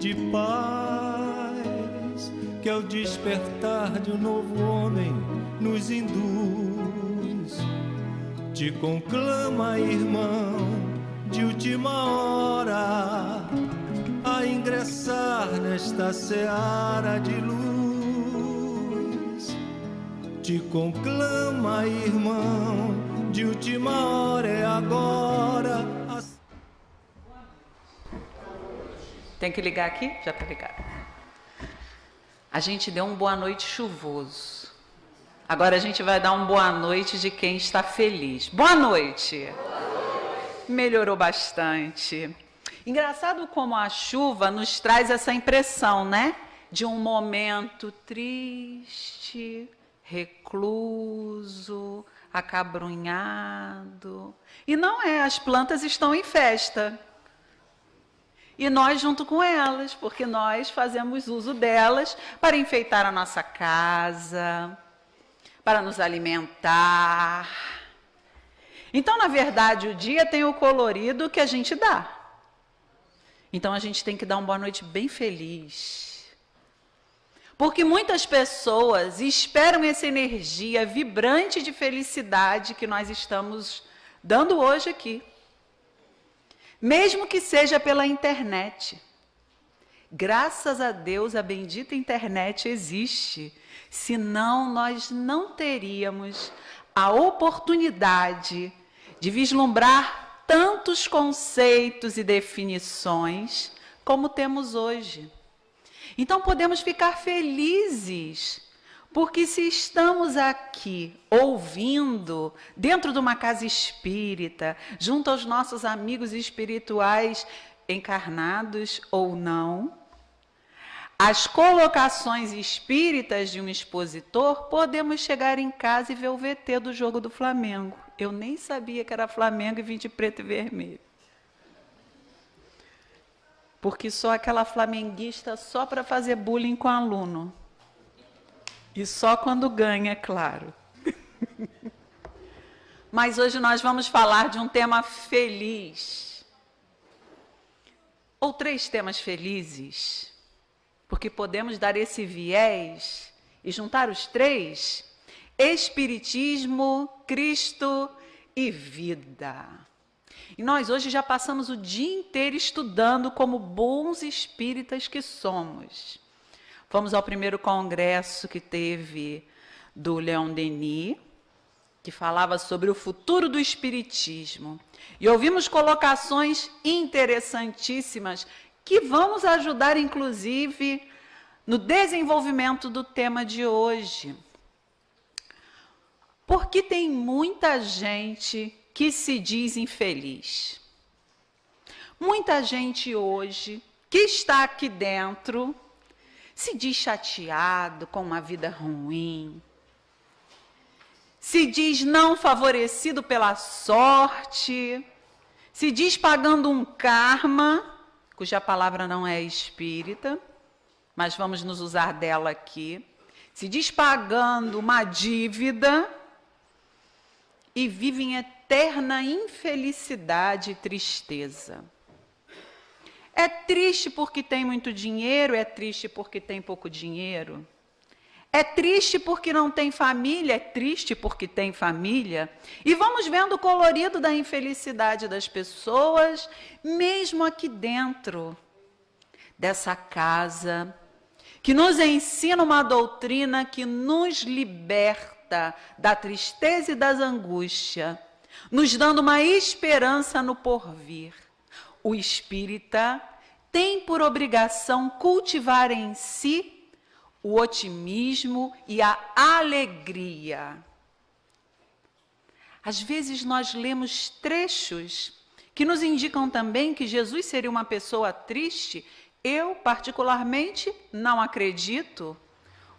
de paz, que ao despertar de um novo homem nos induz. Te conclama, irmão, de última hora, a ingressar nesta seara de luz. Te conclama, irmão, de última hora, é agora. Tem que ligar aqui? Já está ligado. A gente deu um boa noite chuvoso. Agora a gente vai dar um boa noite de quem está feliz. Boa noite. Boa noite. Melhorou bastante. Engraçado como a chuva nos traz essa impressão, né? De um momento triste, recluso, acabrunhado. E não é, as plantas estão em festa. E nós junto com elas, porque nós fazemos uso delas para enfeitar a nossa casa, para nos alimentar. Então, na verdade, o dia tem o colorido que a gente dá. Então, a gente tem que dar uma boa noite bem feliz. Porque muitas pessoas esperam essa energia vibrante de felicidade que nós estamos dando hoje aqui. Mesmo que seja pela internet. Graças a Deus, a bendita internet existe. Senão, nós não teríamos a oportunidade de vislumbrar tantos conceitos e definições como temos hoje. Então, podemos ficar felizes, porque se estamos aqui ouvindo, dentro de uma casa espírita, junto aos nossos amigos espirituais, encarnados ou não, as colocações espíritas de um expositor, podemos chegar em casa e ver o VT do jogo do Flamengo. Eu nem sabia que era Flamengo e vim de preto e vermelho. Porque sou aquela flamenguista só para fazer bullying com aluno. E só quando ganha, é claro. Mas hoje nós vamos falar de um tema feliz. Ou 3 temas felizes. Porque podemos dar esse viés e juntar os 3: Espiritismo, Cristo e vida. E nós hoje já passamos o dia inteiro estudando como bons espíritas que somos. Fomos ao primeiro congresso que teve do Leon Denis, que falava sobre o futuro do espiritismo. E ouvimos colocações interessantíssimas que vão nos ajudar, inclusive, no desenvolvimento do tema de hoje. Porque tem muita gente que se diz infeliz. Muita gente hoje que está aqui dentro se diz chateado com uma vida ruim, se diz não favorecido pela sorte, se diz pagando um karma, cuja palavra não é espírita, mas vamos nos usar dela aqui, se diz pagando uma dívida e vive em eterna infelicidade e tristeza. É triste porque tem muito dinheiro, é triste porque tem pouco dinheiro. É triste porque não tem família, é triste porque tem família. E vamos vendo o colorido da infelicidade das pessoas, mesmo aqui dentro dessa casa, que nos ensina uma doutrina que nos liberta da tristeza e das angústias, nos dando uma esperança no porvir. O espírita tem por obrigação cultivar em si o otimismo e a alegria. Às vezes nós lemos trechos que nos indicam também que Jesus seria uma pessoa triste. Eu, particularmente, não acredito.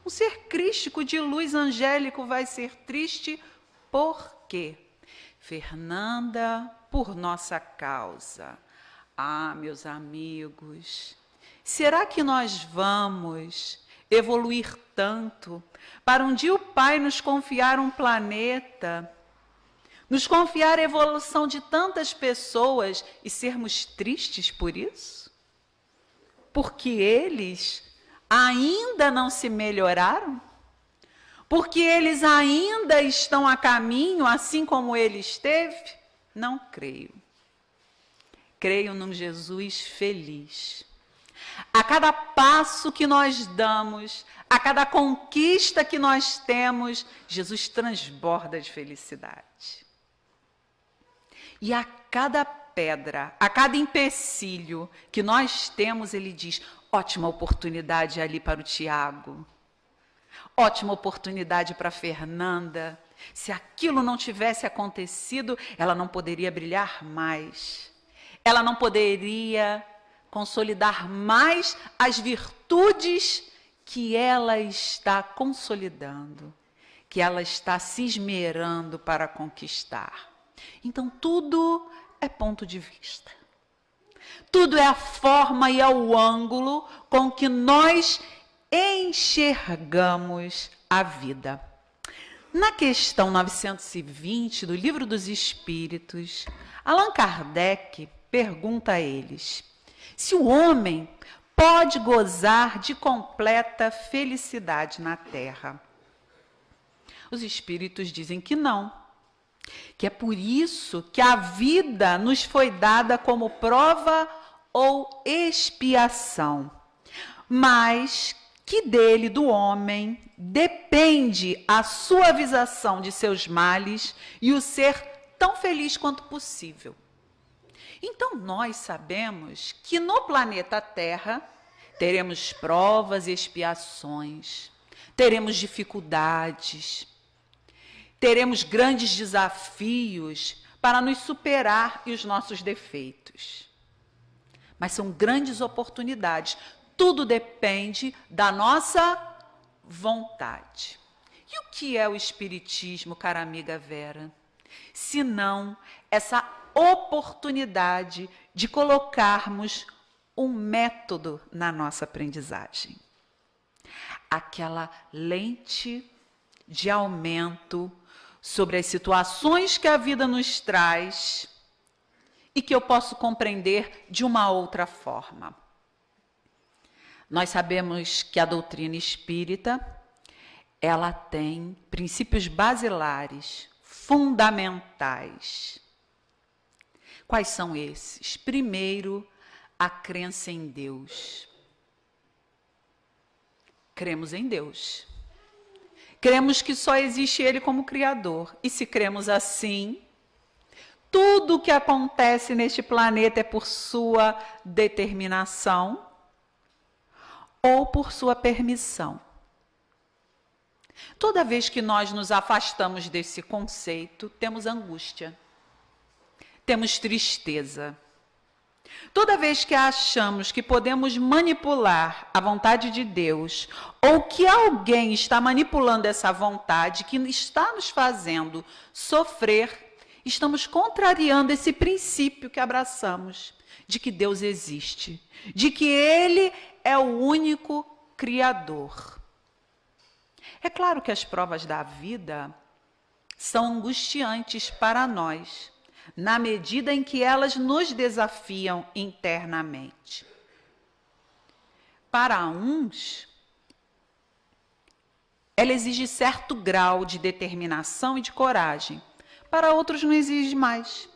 Um ser crístico de luz angélico vai ser triste por quê? Fernanda, por nossa causa. Ah, meus amigos, será que nós vamos evoluir tanto para um dia o Pai nos confiar um planeta, nos confiar a evolução de tantas pessoas e sermos tristes por isso? porque eles ainda não se melhoraram? Porque eles ainda estão a caminho, assim como ele esteve? Não creio. Creio num Jesus feliz. A cada passo que nós damos, a cada conquista que nós temos, Jesus transborda de felicidade. E a cada pedra, a cada empecilho que nós temos, ele diz: ótima oportunidade ali para o Tiago. Ótima oportunidade para a Fernanda. Se aquilo não tivesse acontecido, ela não poderia brilhar mais. Ela não poderia consolidar mais as virtudes que ela está consolidando, que ela está se esmerando para conquistar. Então, tudo é ponto de vista. Tudo é a forma e é o ângulo com que nós enxergamos a vida. Na questão 920 do Livro dos Espíritos, Allan Kardec pergunta a eles se o homem pode gozar de completa felicidade na Terra. Os espíritos dizem que não, que é por isso que a vida nos foi dada como prova ou expiação, mas que dele, do homem, depende a suavização de seus males e o ser tão feliz quanto possível. Então, nós sabemos que no planeta Terra teremos provas e expiações, teremos dificuldades, teremos grandes desafios para nos superar e os nossos defeitos. Mas são grandes oportunidades. Tudo depende da nossa vontade. E o que é o Espiritismo, cara amiga Vera? Se não essa oportunidade de colocarmos um método na nossa aprendizagem. Aquela lente de aumento sobre as situações que a vida nos traz e que eu posso compreender de uma outra forma. Nós sabemos que a doutrina espírita, ela tem princípios basilares, fundamentais. Quais são esses? Primeiro, a crença em Deus. Cremos em Deus. Cremos que só existe Ele como Criador. E se cremos assim, tudo o que acontece neste planeta é por sua determinação ou por sua permissão. Toda vez que nós nos afastamos desse conceito, temos angústia, temos tristeza. Toda vez que achamos que podemos manipular a vontade de Deus, ou que alguém está manipulando essa vontade, que está nos fazendo sofrer, estamos contrariando esse princípio que abraçamos, de que Deus existe, de que Ele é o único Criador. É claro que as provas da vida são angustiantes para nós, na medida em que elas nos desafiam internamente. Para uns, ela exige certo grau de determinação e de coragem. Para outros não exige mais,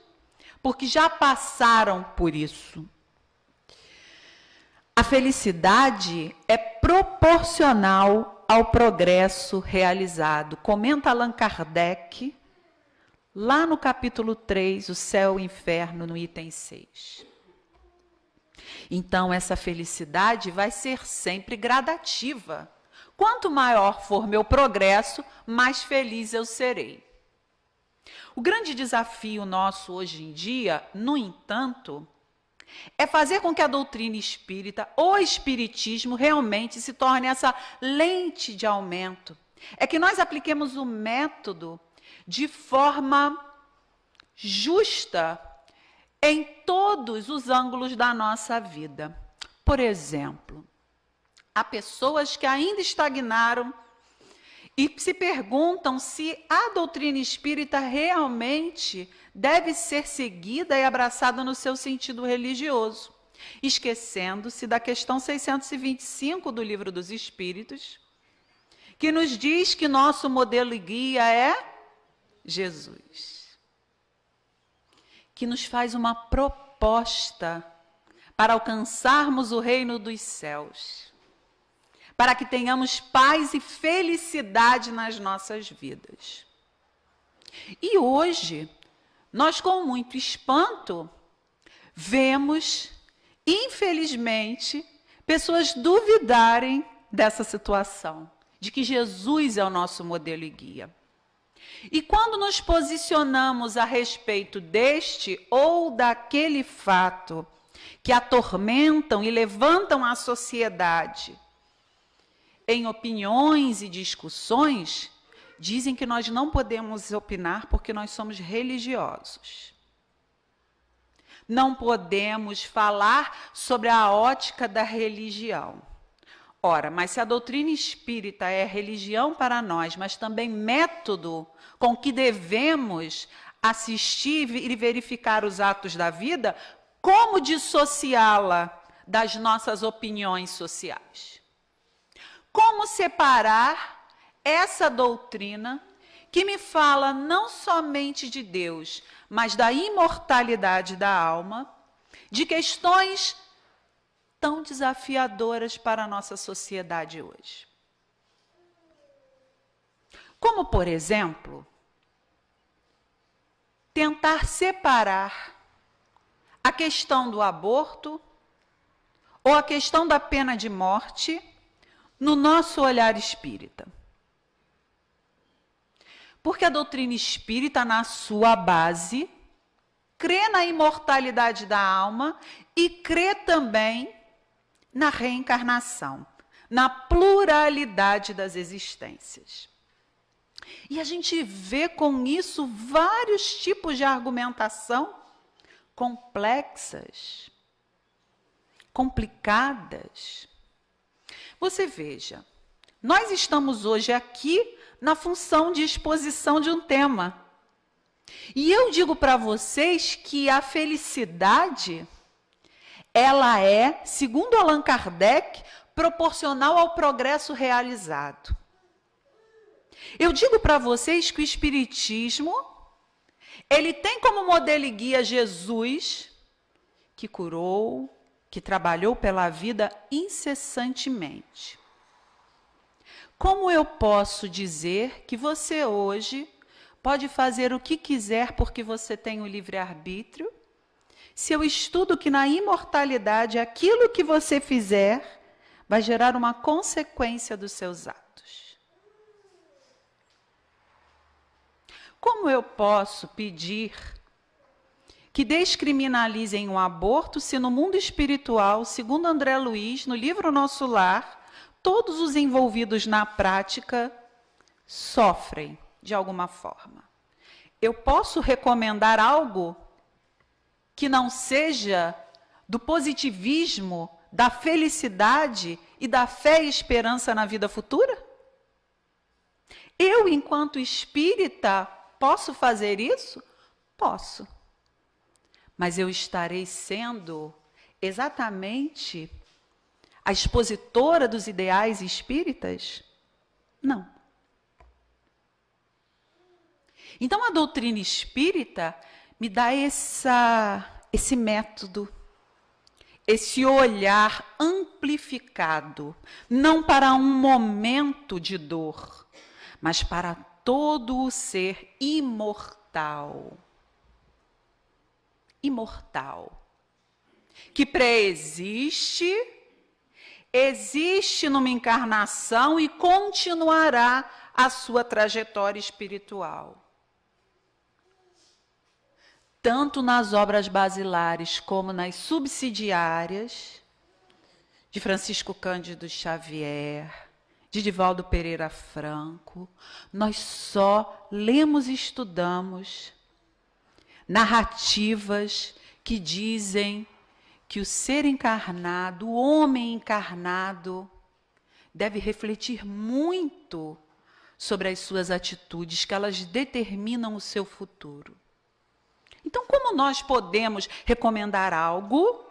porque já passaram por isso. A felicidade é proporcional ao progresso realizado. Comenta Allan Kardec, lá no capítulo 3, o céu e o inferno, no item 6. Então, essa felicidade vai ser sempre gradativa. Quanto maior for meu progresso, mais feliz eu serei. O grande desafio nosso hoje em dia, no entanto, é fazer com que a doutrina espírita, o espiritismo, realmente se torne essa lente de aumento. É que nós apliquemos o método de forma justa em todos os ângulos da nossa vida. Por exemplo, há pessoas que ainda estagnaram e se perguntam se a doutrina espírita realmente deve ser seguida e abraçada no seu sentido religioso. esquecendo-se da questão 625 do Livro dos Espíritos, que nos diz que nosso modelo e guia é Jesus, que nos faz uma proposta para alcançarmos o reino dos céus, para que tenhamos paz e felicidade nas nossas vidas. E hoje, nós com muito espanto, vemos, infelizmente, pessoas duvidarem dessa situação, de que Jesus é o nosso modelo e guia. E quando nos posicionamos a respeito deste ou daquele fato que atormentam e levantam a sociedade em opiniões e discussões, dizem que nós não podemos opinar porque nós somos religiosos. Não podemos falar sobre a ótica da religião. Ora, mas se a doutrina espírita é religião para nós, mas também método com que devemos assistir e verificar os atos da vida, como dissociá-la das nossas opiniões sociais? Como separar essa doutrina que me fala não somente de Deus, mas da imortalidade da alma, de questões tão desafiadoras para a nossa sociedade hoje? Como, por exemplo, tentar separar a questão do aborto ou a questão da pena de morte no nosso olhar espírita. Porque a doutrina espírita, na sua base, crê na imortalidade da alma e crê também na reencarnação, na pluralidade das existências. E a gente vê com isso vários tipos de argumentação complexas, complicadas. Você veja, nós estamos hoje aqui na função de exposição de um tema. E eu digo para vocês que a felicidade, ela é, segundo Allan Kardec, proporcional ao progresso realizado. Eu digo para vocês que o Espiritismo, ele tem como modelo e guia Jesus, que curou, que trabalhou pela vida incessantemente. Como eu posso dizer que você hoje pode fazer o que quiser porque você tem o livre-arbítrio, se eu estudo que na imortalidade aquilo que você fizer vai gerar uma consequência dos seus atos? Como eu posso pedir que descriminalizem o aborto se no mundo espiritual, segundo André Luiz, no livro Nosso Lar, todos os envolvidos na prática sofrem de alguma forma? Eu posso recomendar algo que não seja do positivismo, da felicidade e da fé e esperança na vida futura? Eu, enquanto espírita, posso fazer isso? Posso. Mas eu estarei sendo exatamente a expositora dos ideais espíritas? Não. Então, a doutrina espírita me dá esse método, esse olhar amplificado, não para um momento de dor, mas para todo o ser imortal. Imortal. Que preexiste, existe numa encarnação e continuará a sua trajetória espiritual. Tanto nas obras basilares como nas subsidiárias, de Francisco Cândido Xavier, de Divaldo Pereira Franco, nós só lemos e estudamos narrativas que dizem que o ser encarnado, o homem encarnado, deve refletir muito sobre as suas atitudes, que elas determinam o seu futuro. Então, como nós podemos recomendar algo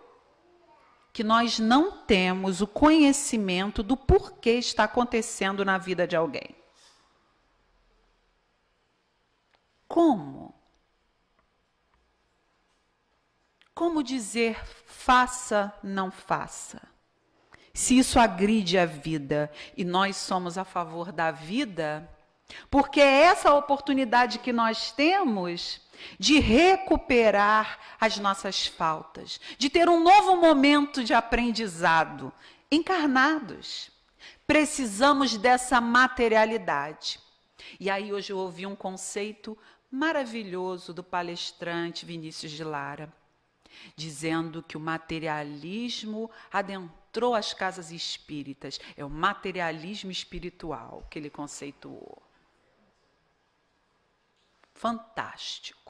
que nós não temos o conhecimento do porquê está acontecendo na vida de alguém. Como? Como dizer faça, não faça? Se isso agride a vida e nós somos a favor da vida, porque é essa oportunidade que nós temos de recuperar as nossas faltas, de ter um novo momento de aprendizado, encarnados. Precisamos dessa materialidade. E aí hoje eu ouvi um conceito maravilhoso do palestrante Vinícius de Lara, dizendo que o materialismo adentrou as casas espíritas. É o materialismo espiritual que ele conceituou. Fantástico.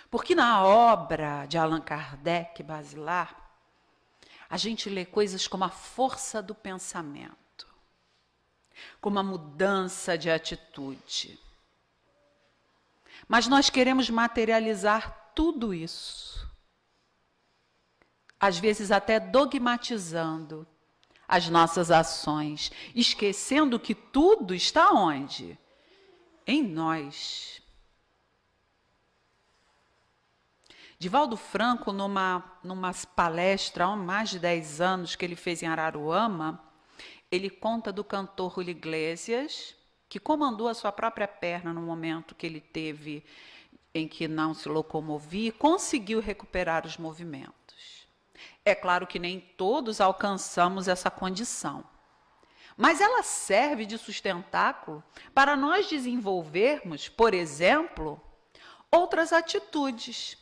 Porque na obra de Allan Kardec, Basilar, a gente lê coisas como a força do pensamento, como a mudança de atitude. Mas nós queremos materializar tudo isso, às vezes até dogmatizando as nossas ações, esquecendo que tudo está onde? Em nós. Divaldo Franco, numa palestra há mais de 10 anos que ele fez em Araruama, ele conta do cantor Julio Iglesias, que comandou a sua própria perna no momento que ele teve em que não se locomovia e conseguiu recuperar os movimentos. É claro que nem todos alcançamos essa condição, mas ela serve de sustentáculo para nós desenvolvermos, por exemplo, outras atitudes.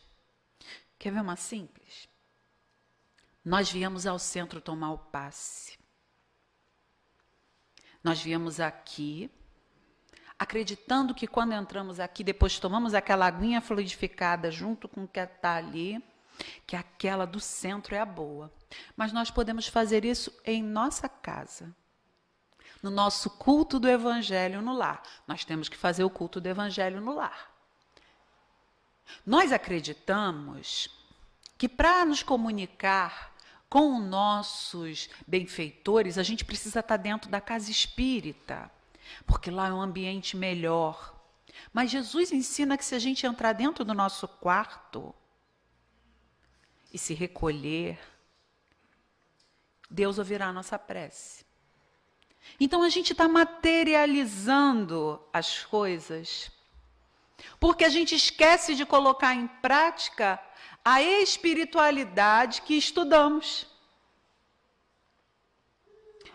Quer ver uma simples? Nós viemos ao centro tomar o passe. Nós viemos aqui, acreditando que quando entramos aqui, depois tomamos aquela aguinha fluidificada junto com o que está ali, que aquela do centro é a boa. Mas nós podemos fazer isso em nossa casa, no nosso culto do Evangelho no lar. Nós temos que fazer o culto do Evangelho no lar. Nós acreditamos que para nos comunicar com os nossos benfeitores, a gente precisa estar dentro da casa espírita, porque lá é um ambiente melhor. Mas Jesus ensina que se a gente entrar dentro do nosso quarto e se recolher, Deus ouvirá a nossa prece. Então a gente está materializando as coisas, porque a gente esquece de colocar em prática a espiritualidade que estudamos.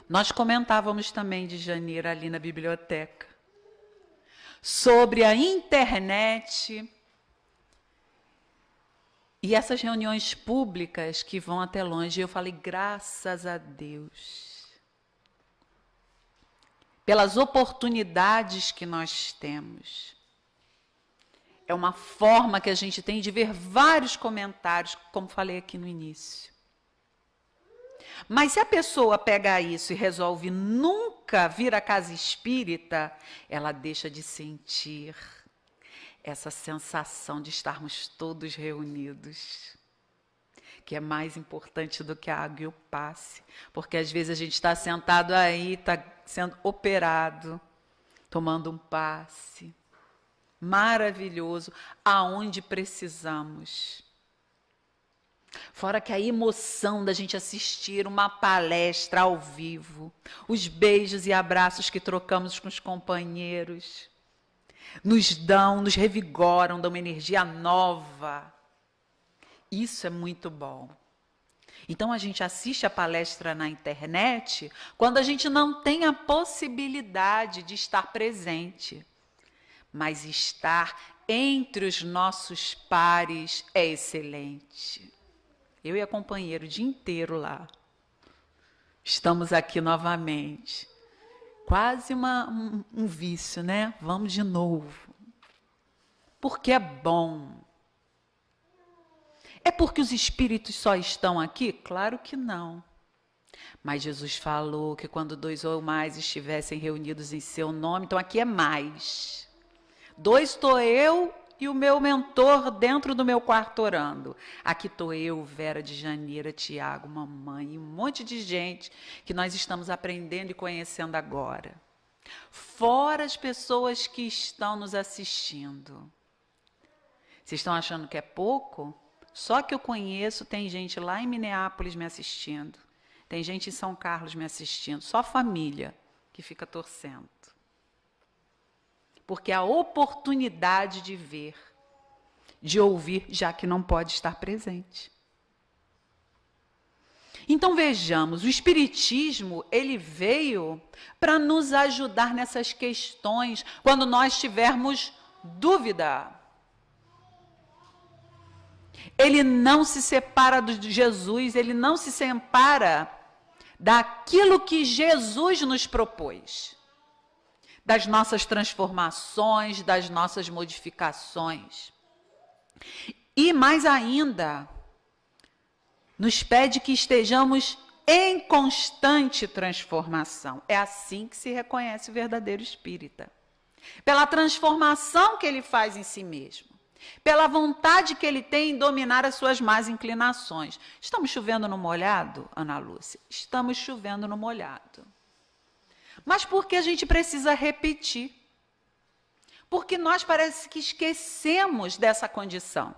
Nós comentávamos também de Janira ali na biblioteca, sobre a internet e essas reuniões públicas que vão até longe. Eu falei, graças a Deus, pelas oportunidades que nós temos. É uma forma que a gente tem de ver vários comentários, como falei aqui no início. Mas se a pessoa pega isso e resolve nunca vir à casa espírita, ela deixa de sentir essa sensação de estarmos todos reunidos, que é mais importante do que a água e o passe, porque às vezes a gente está sentado aí, está sendo operado, tomando um passe maravilhoso, aonde precisamos. Fora que a emoção da gente assistir uma palestra ao vivo, os beijos e abraços que trocamos com os companheiros, nos revigoram, dão uma energia nova. Isso é muito bom. Então a gente assiste a palestra na internet quando a gente não tem a possibilidade de estar presente. Mas estar entre os nossos pares é excelente. Eu e a companheira o dia inteiro lá. Estamos aqui novamente. Quase um vício, né? Vamos de novo. Porque é bom. É porque os espíritos só estão aqui? Claro que não. Mas Jesus falou que quando 2 ou mais estivessem reunidos em seu nome, então aqui é mais. 2 estou eu e o meu mentor dentro do meu quarto orando. Aqui estou eu, Vera de Janeiro, Tiago, mamãe, e um monte de gente que nós estamos aprendendo e conhecendo agora. Fora as pessoas que estão nos assistindo. Vocês estão achando que é pouco? Só que eu conheço, tem gente lá em Minneapolis me assistindo. Tem gente em São Carlos me assistindo. Só família que fica torcendo. Porque a oportunidade de ver, de ouvir, já que não pode estar presente. Então vejamos, o Espiritismo, ele veio para nos ajudar nessas questões, quando nós tivermos dúvida. Ele não se separa de Jesus, ele não se separa daquilo que Jesus nos propôs. Das nossas transformações, das nossas modificações. E mais ainda, nos pede que estejamos em constante transformação. É assim que se reconhece o verdadeiro espírita. Pela transformação que ele faz em si mesmo. Pela vontade que ele tem em dominar as suas más inclinações. Estamos chovendo no molhado, Ana Lúcia? Estamos chovendo no molhado. Mas por que a gente precisa repetir? Porque nós parece que esquecemos dessa condição.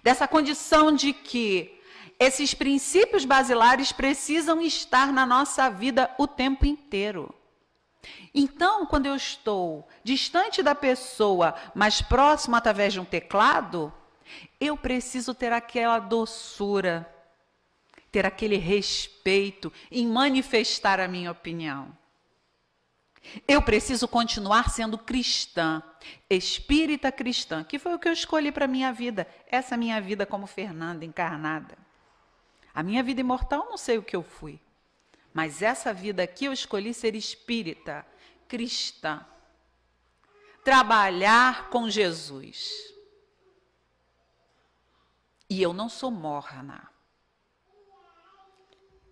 Dessa condição de que esses princípios basilares precisam estar na nossa vida o tempo inteiro. Então, quando eu estou distante da pessoa, mas próximo através de um teclado, eu preciso ter aquela doçura, ter aquele respeito em manifestar a minha opinião. Eu preciso continuar sendo cristã, espírita cristã, que foi o que eu escolhi para a minha vida. Essa minha vida como Fernanda, encarnada. A minha vida imortal, não sei o que eu fui. Mas essa vida aqui eu escolhi ser espírita, cristã. Trabalhar com Jesus. E eu não sou morna.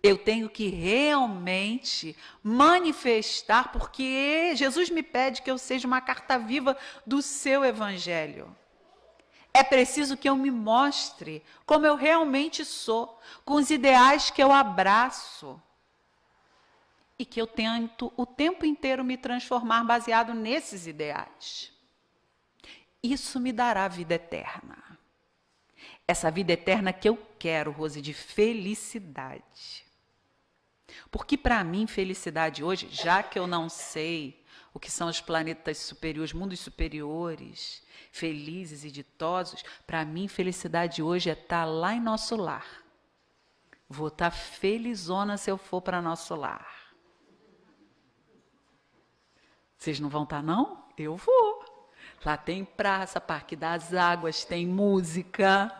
Eu tenho que realmente manifestar, porque Jesus me pede que eu seja uma carta viva do seu evangelho. É preciso que eu me mostre como eu realmente sou, com os ideais que eu abraço. E que eu tento o tempo inteiro me transformar baseado nesses ideais. Isso me dará vida eterna. Essa vida eterna que eu quero, Rose, de felicidade. Porque para mim, felicidade hoje, já que eu não sei o que são os planetas superiores, mundos superiores, felizes e ditosos, para mim, felicidade hoje é estar lá em nosso lar. Vou estar felizona se eu for para nosso lar. Vocês não vão estar, não? Eu vou. Lá tem praça, Parque das Águas, tem música.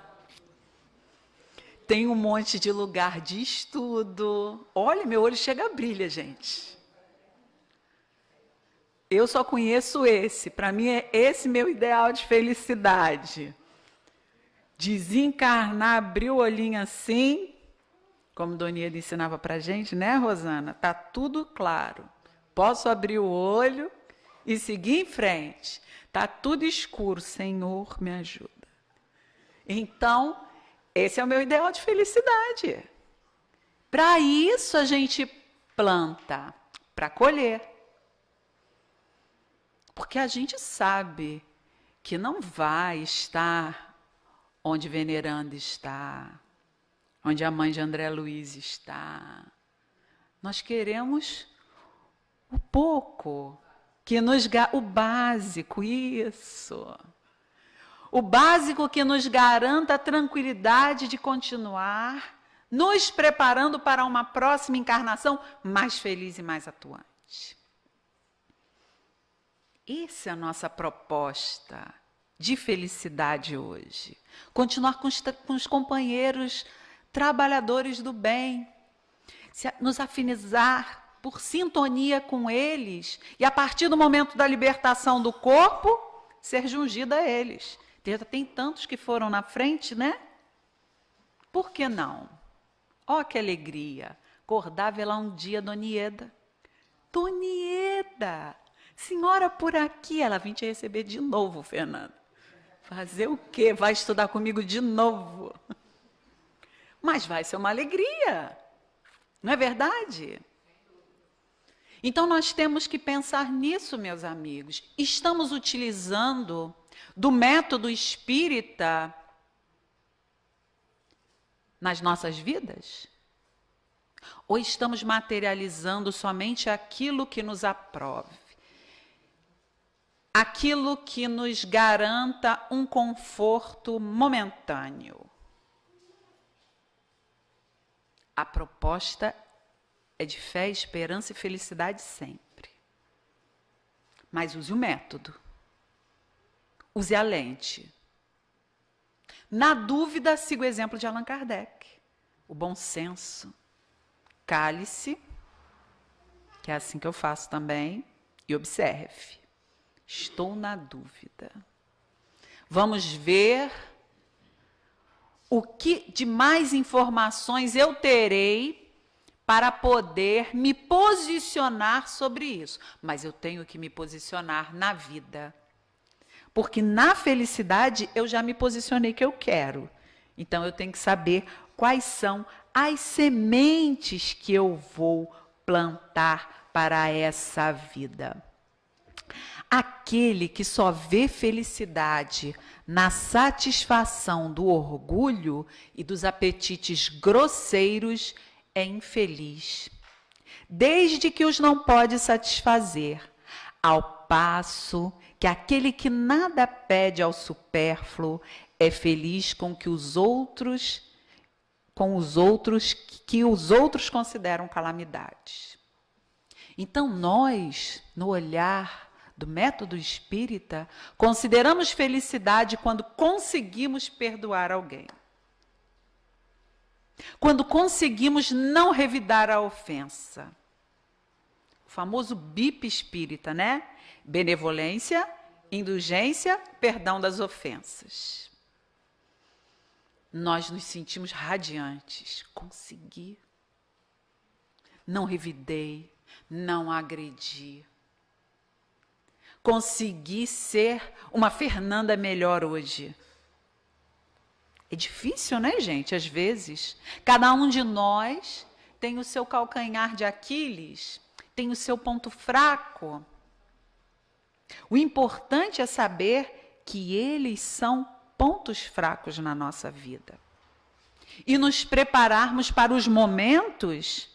Tem um monte de lugar de estudo. Olha, meu olho chega a brilha, gente. Eu só conheço esse. Para mim é esse meu ideal de felicidade. Desencarnar, abrir o olhinho assim, como Dona Ieda ensinava para a gente, né, Rosana? Tá tudo claro. Posso abrir o olho e seguir em frente. Tá tudo escuro. Senhor, me ajuda. Então, esse é o meu ideal de felicidade. Para isso a gente planta, para colher. Porque a gente sabe que não vai estar onde Veneranda está, onde a mãe de André Luiz está. Nós queremos o pouco, o básico, isso. O básico que nos garanta a tranquilidade de continuar, nos preparando para uma próxima encarnação mais feliz e mais atuante. Essa é a nossa proposta de felicidade hoje. Continuar com os companheiros trabalhadores do bem, nos afinizar por sintonia com eles e, a partir do momento da libertação do corpo, ser jungida a eles. Tem tantos que foram na frente, né? Por que não? Ó, que alegria! Acordar, ver lá um dia Dona Ieda. Dona Ieda! Senhora por aqui! Ela vinha te receber de novo, Fernanda. Fazer o quê? Vai estudar comigo de novo. Mas vai ser uma alegria. Não é verdade? Então nós temos que pensar nisso, meus amigos. Estamos utilizando do método espírita nas nossas vidas? Ou estamos materializando somente aquilo que nos aprove? Aquilo que nos garanta um conforto momentâneo? A proposta é de fé, esperança e felicidade sempre. Mas use o método. Use a lente. Na dúvida, siga o exemplo de Allan Kardec. O bom senso. Cale-se, que é assim que eu faço também, e observe. Estou na dúvida. Vamos ver o que de mais informações eu terei para poder me posicionar sobre isso. Mas eu tenho que me posicionar na vida. Porque na felicidade eu já me posicionei que eu quero. Então eu tenho que saber quais são as sementes que eu vou plantar para essa vida. Aquele que só vê felicidade na satisfação do orgulho e dos apetites grosseiros é infeliz, desde que os não pode satisfazer, ao passo que aquele que nada pede ao supérfluo é feliz com que os outros consideram calamidades. Então nós, no olhar do método espírita, consideramos felicidade quando conseguimos perdoar alguém. Quando conseguimos não revidar a ofensa. O famoso BIP espírita, né? Benevolência, indulgência, perdão das ofensas. Nós nos sentimos radiantes. Consegui. Não revidei, não agredi. Consegui ser uma Fernanda melhor hoje. É difícil, né, gente? Às vezes. Cada um de nós tem o seu calcanhar de Aquiles, tem o seu ponto fraco. O importante é saber que eles são pontos fracos na nossa vida. E nos prepararmos para os momentos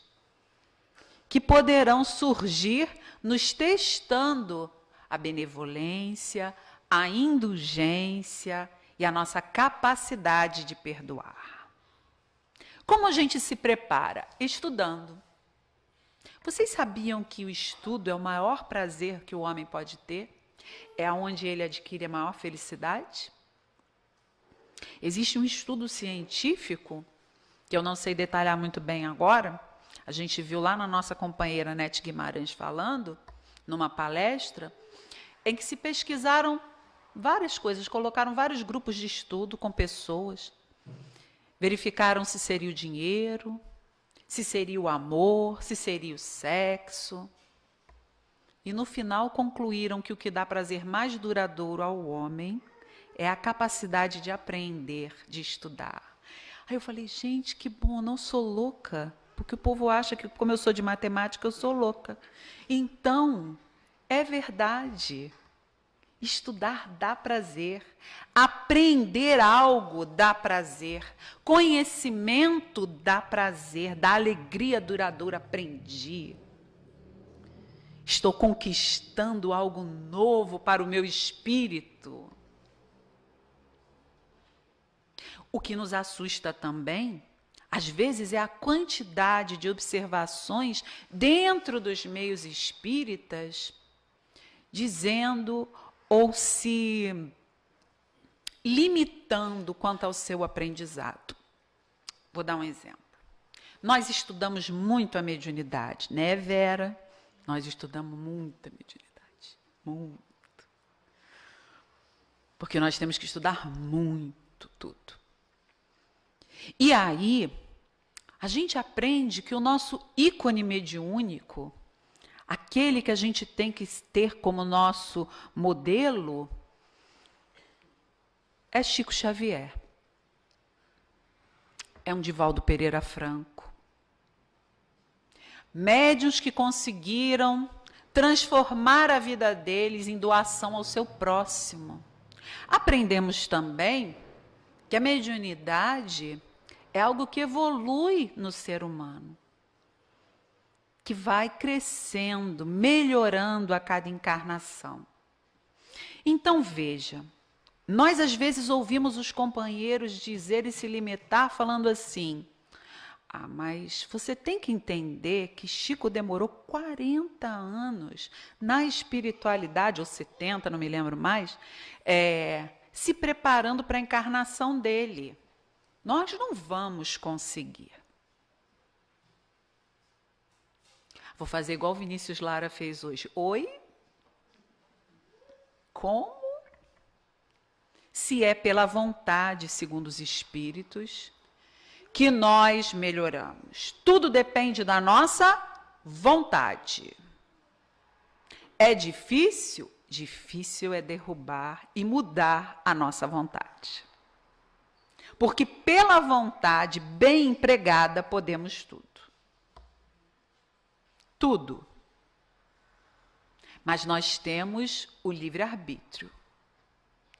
que poderão surgir nos testando a benevolência, a indulgência e a nossa capacidade de perdoar. Como a gente se prepara? Estudando. Vocês sabiam que o estudo é o maior prazer que o homem pode ter? É onde ele adquire a maior felicidade? Existe um estudo científico, que eu não sei detalhar muito bem agora, a gente viu lá na nossa companheira Nete Guimarães falando, numa palestra, em que se pesquisaram várias coisas, colocaram vários grupos de estudo com pessoas, verificaram se seria o dinheiro, se seria o amor, se seria o sexo. E no final concluíram que o que dá prazer mais duradouro ao homem é a capacidade de aprender, de estudar. Aí eu falei, gente, que bom, eu não sou louca, porque o povo acha que, como eu sou de matemática, eu sou louca. Então, é verdade. Estudar dá prazer. Aprender algo dá prazer. Conhecimento dá prazer, dá alegria duradoura. Aprendi. Estou conquistando algo novo para o meu espírito. O que nos assusta também, às vezes, é a quantidade de observações dentro dos meios espíritas, dizendo ou se limitando quanto ao seu aprendizado. Vou dar um exemplo. Nós estudamos muito a mediunidade, né, Vera? Nós estudamos muito a mediunidade, muito. Porque nós temos que estudar muito tudo. E aí, a gente aprende que o nosso ícone mediúnico, aquele que a gente tem que ter como nosso modelo, é Chico Xavier, é um Divaldo Pereira Franco. Médiuns que conseguiram transformar a vida deles em doação ao seu próximo. Aprendemos também que a mediunidade é algo que evolui no ser humano, que vai crescendo, melhorando a cada encarnação. Então veja, nós às vezes ouvimos os companheiros dizer e se limitar falando assim: ah, mas você tem que entender que Chico demorou 40 anos na espiritualidade, ou 70, não me lembro mais, se preparando para a encarnação dele. Nós não vamos conseguir. Vou fazer igual o Vinícius Lara fez hoje. Oi? Como? Se é pela vontade, segundo os espíritos, que nós melhoramos. Tudo depende da nossa vontade. É difícil? Difícil é derrubar e mudar a nossa vontade. Porque pela vontade bem empregada podemos tudo. Tudo. Mas nós temos o livre-arbítrio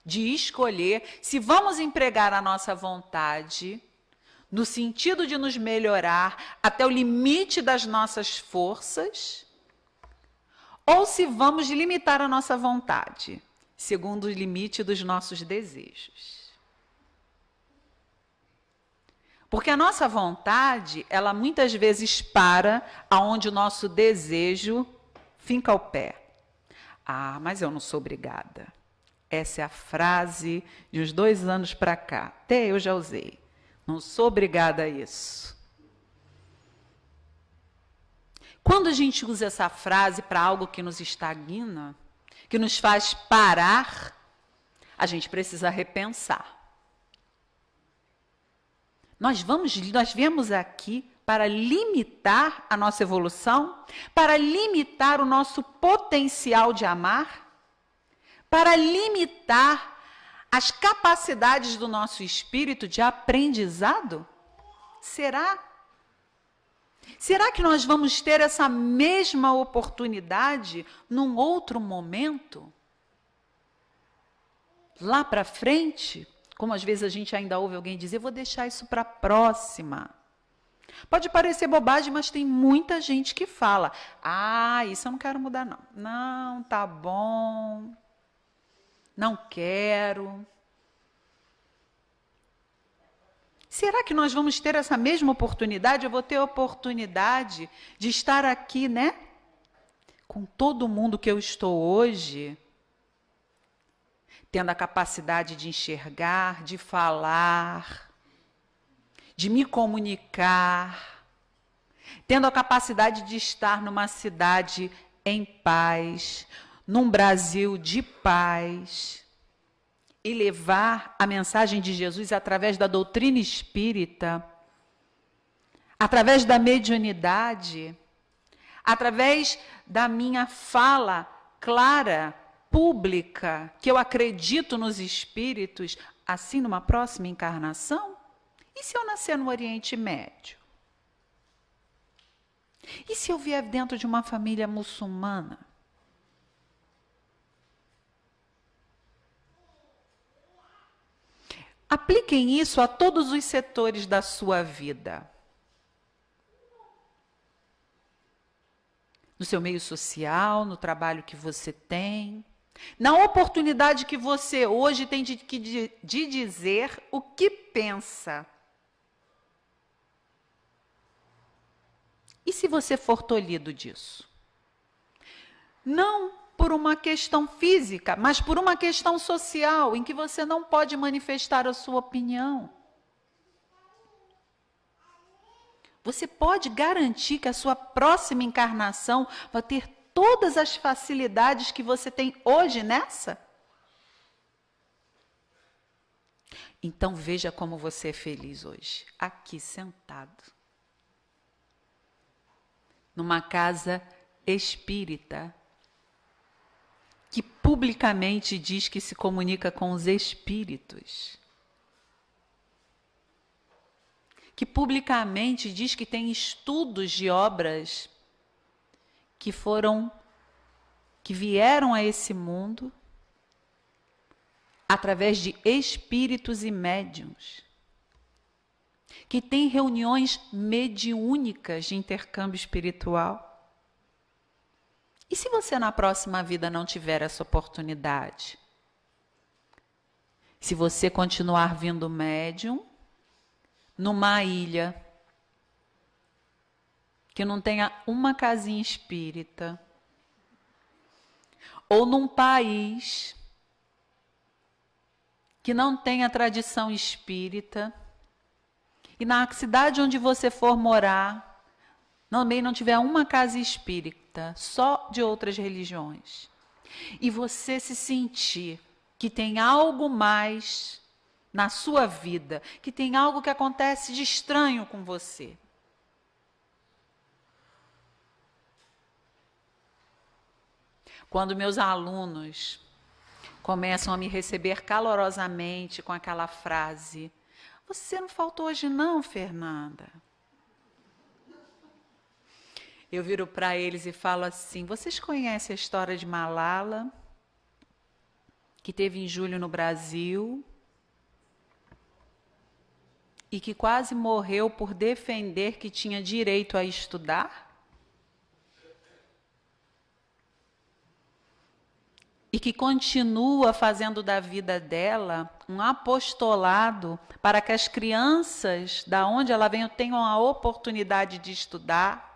de escolher se vamos empregar a nossa vontade no sentido de nos melhorar até o limite das nossas forças, ou se vamos limitar a nossa vontade, segundo o limite dos nossos desejos. Porque a nossa vontade, ela muitas vezes para aonde o nosso desejo finca o pé. Ah, mas eu não sou obrigada. Essa é a frase de uns 2 anos para cá. Até eu já usei. Não sou obrigada a isso. Quando a gente usa essa frase para algo que nos estagna, que nos faz parar, a gente precisa repensar. Nós viemos aqui para limitar a nossa evolução, para limitar o nosso potencial de amar, para limitar as capacidades do nosso espírito de aprendizado? Será? Será que nós vamos ter essa mesma oportunidade num outro momento? Lá para frente? Como às vezes a gente ainda ouve alguém dizer, vou deixar isso para a próxima. Pode parecer bobagem, mas tem muita gente que fala, ah, isso eu não quero mudar não. Não, tá bom. Não quero. Será que nós vamos ter essa mesma oportunidade? Eu vou ter a oportunidade de estar aqui, né? Com todo mundo que eu estou hoje, tendo a capacidade de enxergar, de falar, de me comunicar, tendo a capacidade de estar numa cidade em paz, num Brasil de paz, e levar a mensagem de Jesus através da doutrina espírita, através da mediunidade, através da minha fala clara, pública, que eu acredito nos espíritos, assim numa próxima encarnação? E se eu nascer no Oriente Médio? E se eu vier dentro de uma família muçulmana? Apliquem isso a todos os setores da sua vida. No seu meio social, no trabalho que você tem, na oportunidade que você hoje tem de dizer o que pensa. E se você for tolhido disso? Não por uma questão física, mas por uma questão social, em que você não pode manifestar a sua opinião. Você pode garantir que a sua próxima encarnação vai ter todas as facilidades que você tem hoje nessa? Então veja como você é feliz hoje, aqui sentado, numa casa espírita, que publicamente diz que se comunica com os espíritos, que publicamente diz que tem estudos de obras que vieram a esse mundo através de espíritos e médiuns, que tem reuniões mediúnicas de intercâmbio espiritual. E se você na próxima vida não tiver essa oportunidade? Se você continuar vindo médium numa ilha que não tenha uma casinha espírita, ou num país que não tenha tradição espírita, e na cidade onde você for morar, também não tiver uma casa espírita, só de outras religiões, e você se sentir que tem algo mais na sua vida, que tem algo que acontece de estranho com você, quando meus alunos começam a me receber calorosamente com aquela frase: "Você não faltou hoje não, Fernanda?" Eu viro para eles e falo assim: "Vocês conhecem a história de Malala, que teve em julho no Brasil e que quase morreu por defender que tinha direito a estudar? E que continua fazendo da vida dela um apostolado para que as crianças, da onde ela vem, tenham a oportunidade de estudar,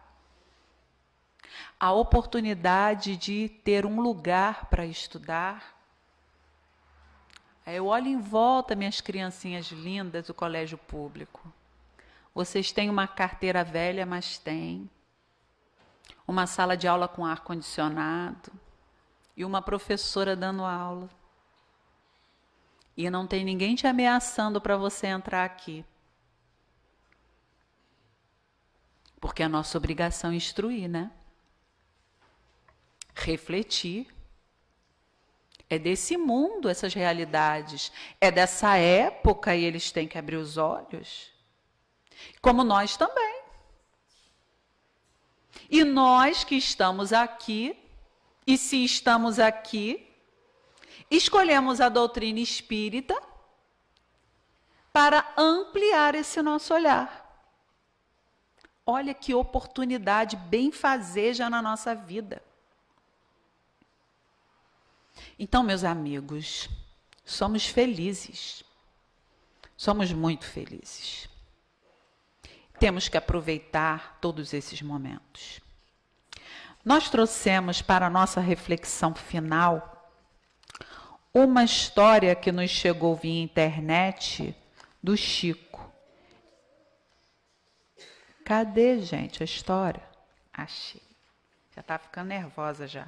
a oportunidade de ter um lugar para estudar." Aí eu olho em volta, minhas criancinhas lindas do colégio público. Vocês têm uma carteira velha, mas têm uma sala de aula com ar-condicionado, e uma professora dando aula. E não tem ninguém te ameaçando para você entrar aqui. Porque é a nossa obrigação instruir, né? Refletir. É desse mundo essas realidades. É dessa época e eles têm que abrir os olhos. Como nós também. E nós que estamos aqui, e se estamos aqui, escolhemos a doutrina espírita para ampliar esse nosso olhar. Olha que oportunidade benfazeja na nossa vida. Então, meus amigos, somos felizes. Somos muito felizes. Temos que aproveitar todos esses momentos. Nós trouxemos para a nossa reflexão final uma história que nos chegou via internet do Chico. Cadê, gente, a história? Achei. Já está ficando nervosa já.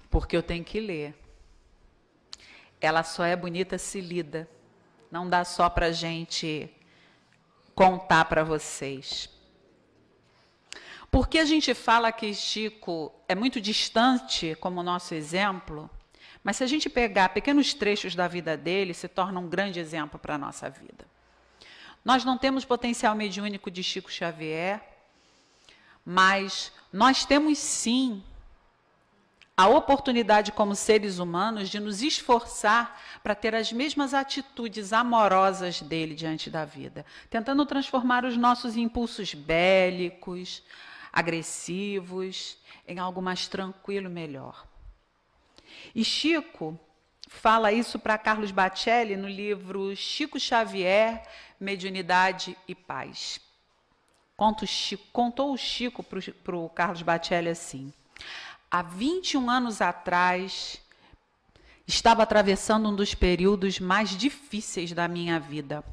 Porque eu tenho que ler. Ela só é bonita se lida. Não dá só para a gente contar para vocês. Porque a gente fala que Chico é muito distante como nosso exemplo, mas se a gente pegar pequenos trechos da vida dele, se torna um grande exemplo para a nossa vida. Nós não temos potencial mediúnico de Chico Xavier, mas nós temos sim a oportunidade como seres humanos de nos esforçar para ter as mesmas atitudes amorosas dele diante da vida, tentando transformar os nossos impulsos bélicos, agressivos, em algo mais tranquilo e melhor. E Chico fala isso para Carlos Bacelli no livro Chico Xavier, Mediunidade e Paz. Contou o Chico para o Carlos Bacelli assim: há 21 anos atrás, estava atravessando um dos períodos mais difíceis da minha vida.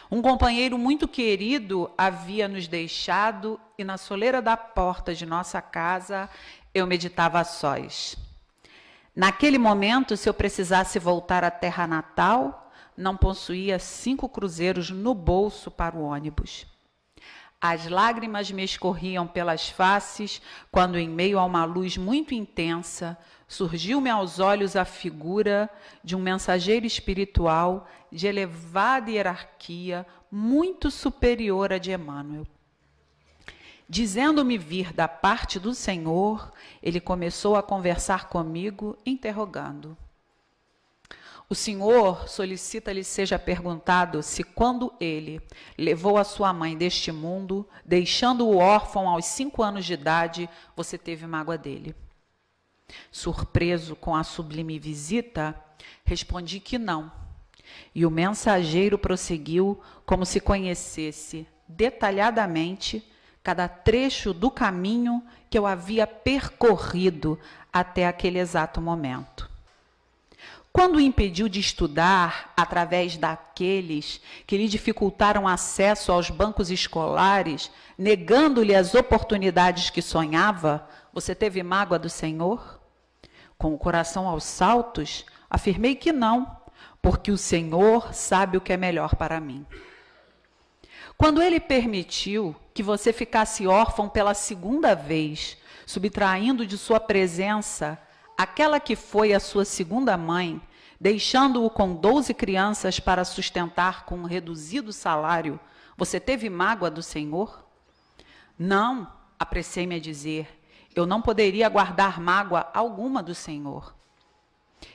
Um companheiro muito querido havia nos deixado e na soleira da porta de nossa casa eu meditava a sós. Naquele momento, se eu precisasse voltar à terra natal, não possuía 5 cruzeiros no bolso para o ônibus. As lágrimas me escorriam pelas faces, quando em meio a uma luz muito intensa, surgiu-me aos olhos a figura de um mensageiro espiritual de elevada hierarquia, muito superior à de Emmanuel. Dizendo-me vir da parte do Senhor, ele começou a conversar comigo, interrogando. O Senhor solicita-lhe seja perguntado se quando ele levou a sua mãe deste mundo, deixando-o órfão aos 5 anos de idade, você teve mágoa dele. Surpreso com a sublime visita, respondi que não. E o mensageiro prosseguiu como se conhecesse detalhadamente cada trecho do caminho que eu havia percorrido até aquele exato momento. Quando o impediu de estudar através daqueles que lhe dificultaram acesso aos bancos escolares, negando-lhe as oportunidades que sonhava, você teve mágoa do Senhor? Com o coração aos saltos, afirmei que não, porque o Senhor sabe o que é melhor para mim. Quando ele permitiu que você ficasse órfão pela 2ª vez, subtraindo de sua presença aquela que foi a sua 2ª mãe, deixando-o com 12 crianças para sustentar com um reduzido salário, você teve mágoa do Senhor? Não, apressei-me a dizer, eu não poderia guardar mágoa alguma do Senhor.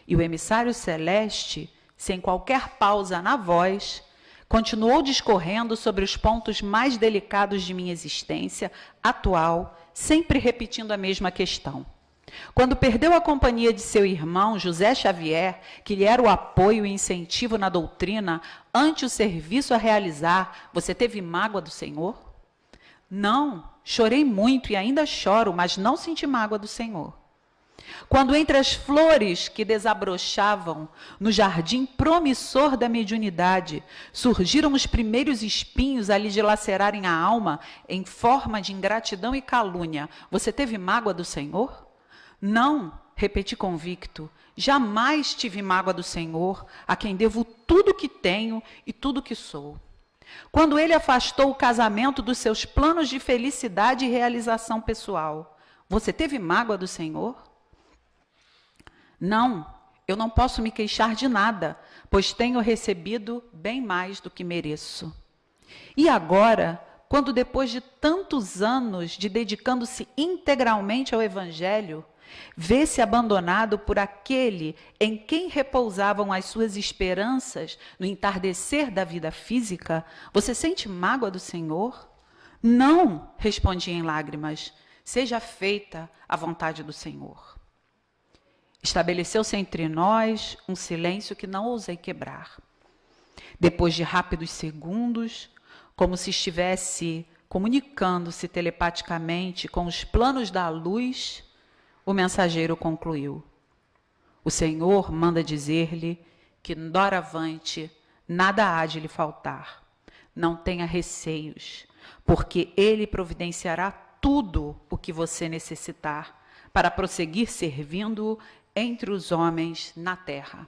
E o emissário celeste, sem qualquer pausa na voz, continuou discorrendo sobre os pontos mais delicados de minha existência atual, sempre repetindo a mesma questão. Quando perdeu a companhia de seu irmão, José Xavier, que lhe era o apoio e incentivo na doutrina, ante o serviço a realizar, você teve mágoa do Senhor? Não, chorei muito e ainda choro, mas não senti mágoa do Senhor. Quando entre as flores que desabrochavam no jardim promissor da mediunidade, surgiram os primeiros espinhos a lhe dilacerarem a alma em forma de ingratidão e calúnia, você teve mágoa do Senhor? Não, repeti convicto, jamais tive mágoa do Senhor, a quem devo tudo que tenho e tudo que sou. Quando ele afastou o casamento dos seus planos de felicidade e realização pessoal, você teve mágoa do Senhor? Não, eu não posso me queixar de nada, pois tenho recebido bem mais do que mereço. E agora, quando depois de tantos anos de dedicando-se integralmente ao Evangelho, vê-se abandonado por aquele em quem repousavam as suas esperanças no entardecer da vida física, você sente mágoa do Senhor? Não, respondi em lágrimas, seja feita a vontade do Senhor. Estabeleceu-se entre nós um silêncio que não ousei quebrar. Depois de rápidos segundos, como se estivesse comunicando-se telepaticamente com os planos da luz, o mensageiro concluiu. O Senhor manda dizer-lhe que, doravante, nada há de lhe faltar. Não tenha receios, porque ele providenciará tudo o que você necessitar para prosseguir servindo-o entre os homens na terra.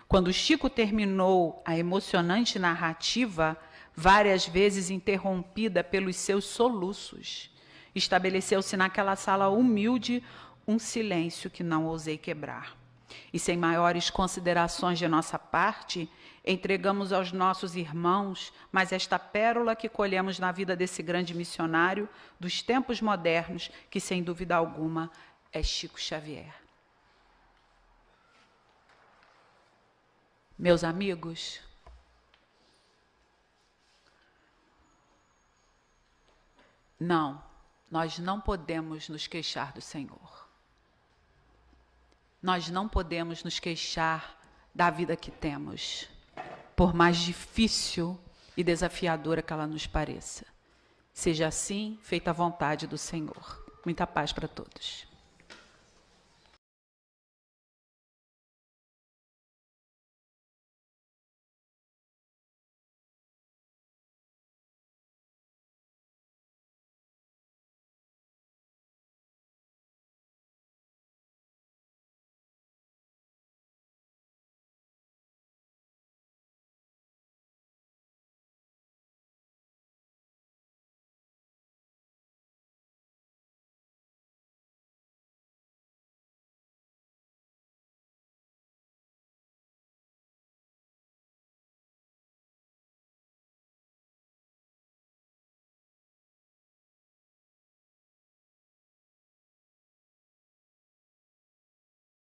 Quando Chico terminou a emocionante narrativa, várias vezes interrompida pelos seus soluços, estabeleceu-se naquela sala humilde um silêncio que não ousei quebrar. E sem maiores considerações de nossa parte, entregamos aos nossos irmãos mais esta pérola que colhemos na vida desse grande missionário dos tempos modernos, que sem dúvida alguma é Chico Xavier. Meus amigos, não, nós não podemos nos queixar do Senhor. Nós não podemos nos queixar da vida que temos, por mais difícil e desafiadora que ela nos pareça. Seja assim, feita a vontade do Senhor. Muita paz para todos.